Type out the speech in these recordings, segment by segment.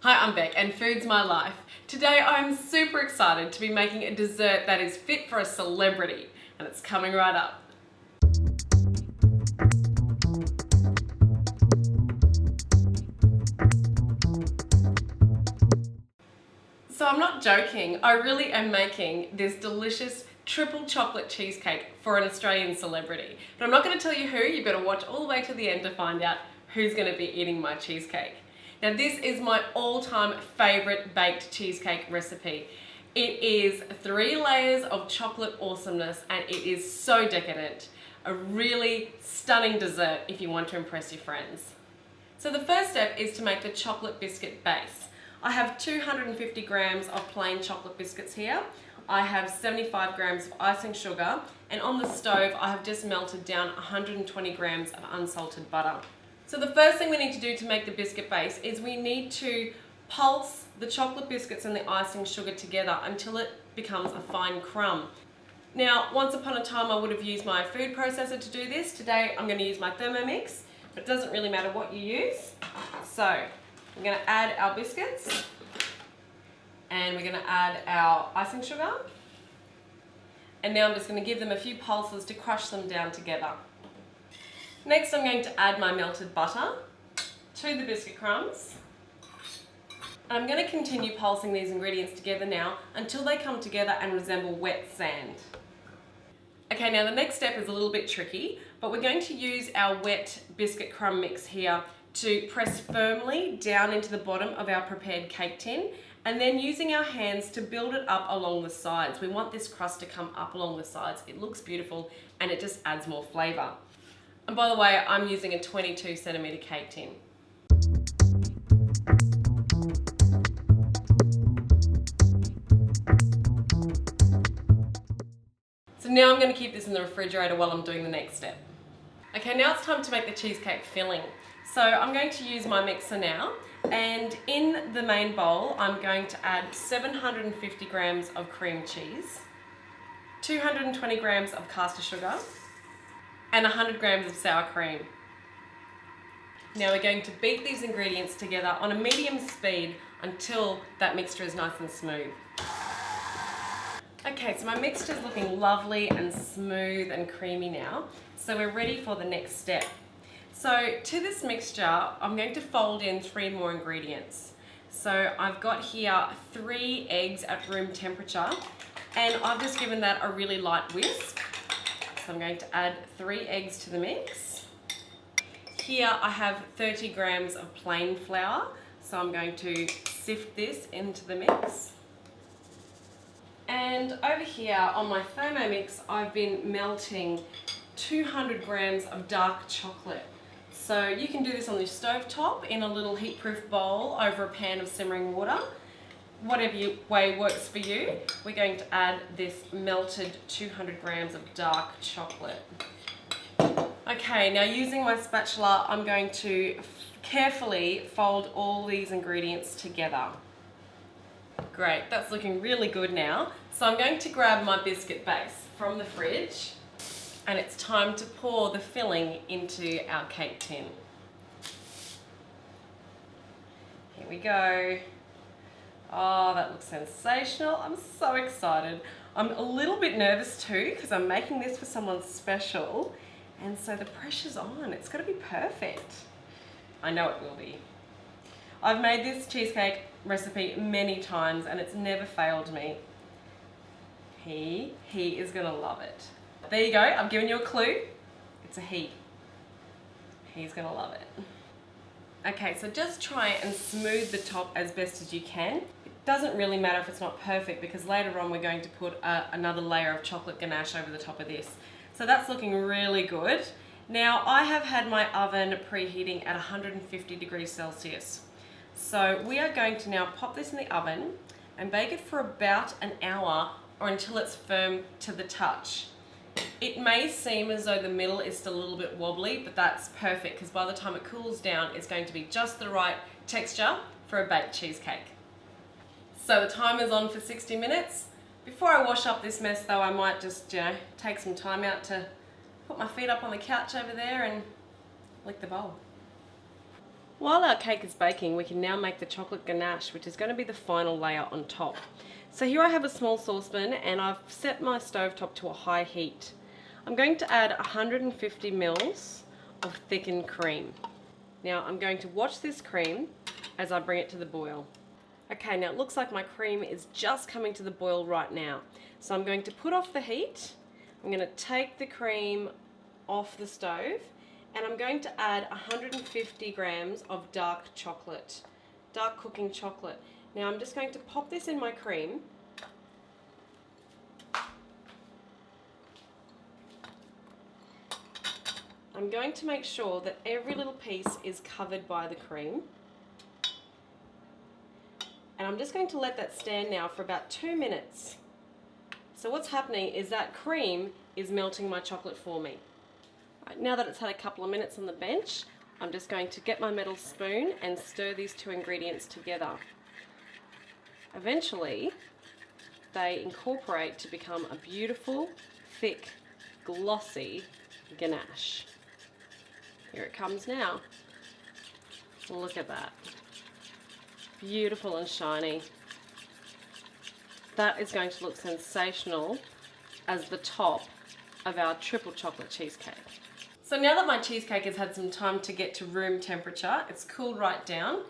Hi, I'm Beck and food's my life. Today I'm super excited to be making a dessert that is fit for a celebrity, and it's coming right up. So I'm not joking, I really am making this delicious triple chocolate cheesecake for an Australian celebrity. But I'm not going to tell you who, you've got to watch all the way to the end to find out who's going to be eating my cheesecake. Now this is my all-time favourite baked cheesecake recipe. It is 3 layers of chocolate awesomeness and it is so decadent. A really stunning dessert if you want to impress your friends. So the first step is to make the chocolate biscuit base. I have 250 grams of plain chocolate biscuits here. I have 75 grams of icing sugar, and on the stove I have just melted down 120 grams of unsalted butter. So the first thing we need to do to make the biscuit base is we need to pulse the chocolate biscuits and the icing sugar together until it becomes a fine crumb. Now, once upon a time I would have used my food processor to do this. Today I'm going to use my Thermomix, but it doesn't really matter what you use. So I'm going to add our biscuits and we're going to add our icing sugar. And now I'm just going to give them a few pulses to crush them down together. Next I'm going to add my melted butter to the biscuit crumbs. I'm going to continue pulsing these ingredients together now until they come together and resemble wet sand. Okay, now the next step is a little bit tricky, but we're going to use our wet biscuit crumb mix here to press firmly down into the bottom of our prepared cake tin, and then using our hands to build it up along the sides. We want this crust to come up along the sides. It looks beautiful and it just adds more flavour. And by the way, I'm using a 22 centimetre cake tin. So now I'm going to keep this in the refrigerator while I'm doing the next step. Okay, now it's time to make the cheesecake filling. So I'm going to use my mixer now, and in the main bowl I'm going to add 750 grams of cream cheese, 220 grams of caster sugar, and 100 grams of sour cream. Now we're going to beat these ingredients together on a medium speed until that mixture is nice and smooth. Okay, so my mixture is looking lovely and smooth and creamy now, so we're ready for the next step. So to this mixture, I'm going to fold in 3 more ingredients. So I've got here 3 eggs at room temperature, and I've just given that a really light whisk. So I'm going to add 3 eggs to the mix. Here I have 30 grams of plain flour, so I'm going to sift this into the mix. And over here on my Thermomix, I've been melting 200 grams of dark chocolate. So you can do this on the stove top in a little heat-proof bowl over a pan of simmering water. Whatever way works for you. We're going to add this melted 200 grams of dark chocolate. Okay, now using my spatula, I'm going to carefully fold all these ingredients together. Great, that's looking really good now. So I'm going to grab my biscuit base from the fridge, and it's time to pour the filling into our cake tin. Here we go. Oh, that looks sensational. I'm so excited. I'm a little bit nervous too because I'm making this for someone special, and so the pressure's on. It's got to be perfect. I know it will be. I've made this cheesecake recipe many times and it's never failed me. He is gonna love it. There you go, I've given you a clue. It's a he. He's gonna love it. Okay, so just try and smooth the top as best as you can. It doesn't really matter if it's not perfect because later on we're going to put another layer of chocolate ganache over the top of this. So that's looking really good. Now I have had my oven preheating at 150 degrees Celsius. So we are going to now pop this in the oven and bake it for about an hour or until it's firm to the touch. It may seem as though the middle is still a little bit wobbly, but that's perfect because by the time it cools down, it's going to be just the right texture for a baked cheesecake. So the timer's on for 60 minutes. Before I wash up this mess though, I might just, take some time out to put my feet up on the couch over there and lick the bowl. While our cake is baking, we can now make the chocolate ganache, which is going to be the final layer on top. So here I have a small saucepan and I've set my stovetop to a high heat. I'm going to add 150 mils of thickened cream. Now I'm going to watch this cream as I bring it to the boil. Okay, now it looks like my cream is just coming to the boil right now. So I'm going to put off the heat. I'm going to take the cream off the stove and I'm going to add 150 grams of dark cooking chocolate. Now I'm just going to pop this in my cream. I'm going to make sure that every little piece is covered by the cream. And I'm just going to let that stand now for about 2 minutes. So what's happening is that cream is melting my chocolate for me. Right, now that it's had a couple of minutes on the bench, I'm just going to get my metal spoon and stir these two ingredients together. Eventually, they incorporate to become a beautiful, thick, glossy ganache. Here it comes now. Look at that. Beautiful and shiny. That is going to look sensational as the top of our triple chocolate cheesecake. So now that my cheesecake has had some time to get to room temperature, it's cooled right down,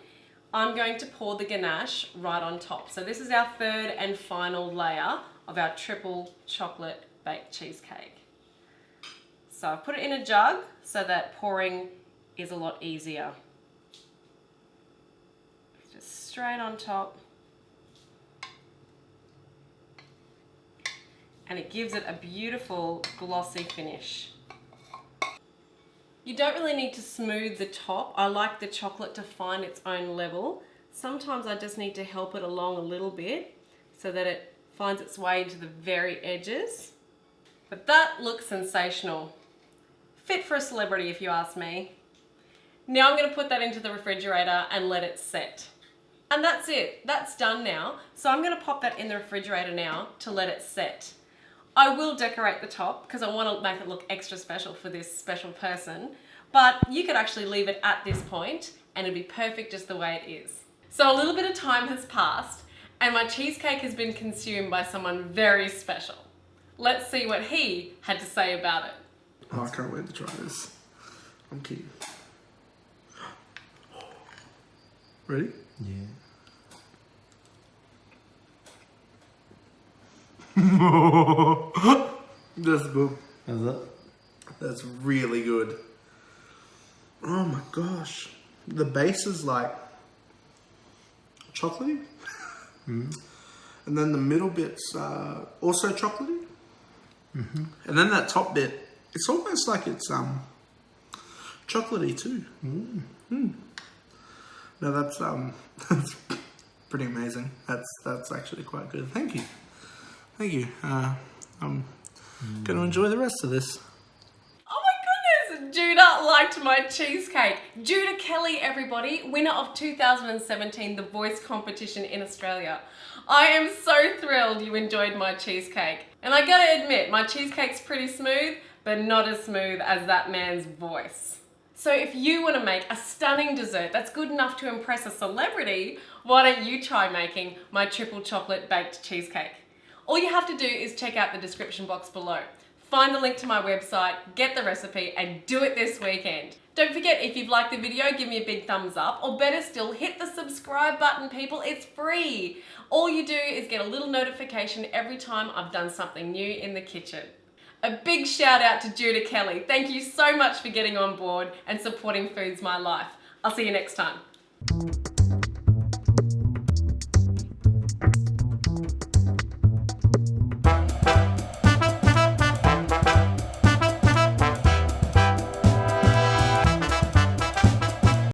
I'm going to pour the ganache right on top. So this is our third and final layer of our triple chocolate baked cheesecake. So I've put it in a jug so that pouring is a lot easier. Just straight on top. And it gives it a beautiful glossy finish. You don't really need to smooth the top. I like the chocolate to find its own level. Sometimes I just need to help it along a little bit so that it finds its way into the very edges. But that looks sensational. Fit for a celebrity if you ask me. Now I'm going to put that into the refrigerator and let it set. And that's it. That's done now. So I'm going to pop that in the refrigerator now to let it set. I will decorate the top because I want to make it look extra special for this special person, but you could actually leave it at this point and it'd be perfect just the way it is. So a little bit of time has passed and my cheesecake has been consumed by someone very special. Let's see what he had to say about it. Oh, I can't wait to try this. I'm keen. Ready? Yeah. That's good. How's that? That's really good. Oh my gosh. The base is like chocolatey. And then the middle bit's also chocolatey. And then that top bit, it's almost like it's chocolatey too. No, that's that's pretty amazing. That's actually quite good. Thank you. Thank you. I'm gonna enjoy the rest of this. Oh my goodness, Judah liked my cheesecake. Judah Kelly, everybody, winner of 2017 The Voice competition in Australia. I am so thrilled you enjoyed my cheesecake. And I gotta admit, my cheesecake's pretty smooth, but not as smooth as that man's voice. So if you want to make a stunning dessert that's good enough to impress a celebrity, why don't you try making my triple chocolate baked cheesecake? All you have to do is check out the description box below. Find the link to my website, get the recipe, and do it this weekend. Don't forget, if you've liked the video, give me a big thumbs up, or better still, hit the subscribe button, people. It's free. All you do is get a little notification every time I've done something new in the kitchen. A big shout out to Judah Kelly. Thank you so much for getting on board and supporting Foods My Life. I'll see you next time.